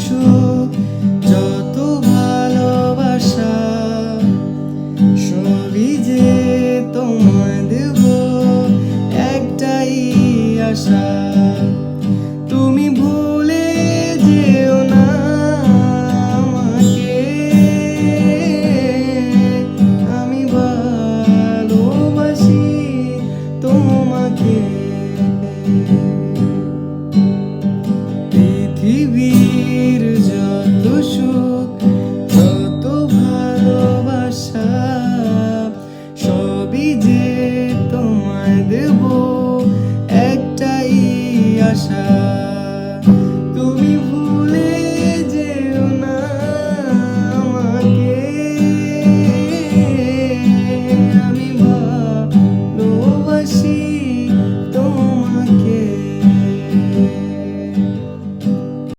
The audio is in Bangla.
সুখ, যত ভালোবাসা, সবই যে তোমায় দেব, একটাই আশা। তুমি ভুলে যেও না আমাকে, আমি ভালোবাসি তোমাকে। পৃথিবীর যত সুখ, যত ভালোবাসা, সবই যে তোমায় দেব, একটাই আশা।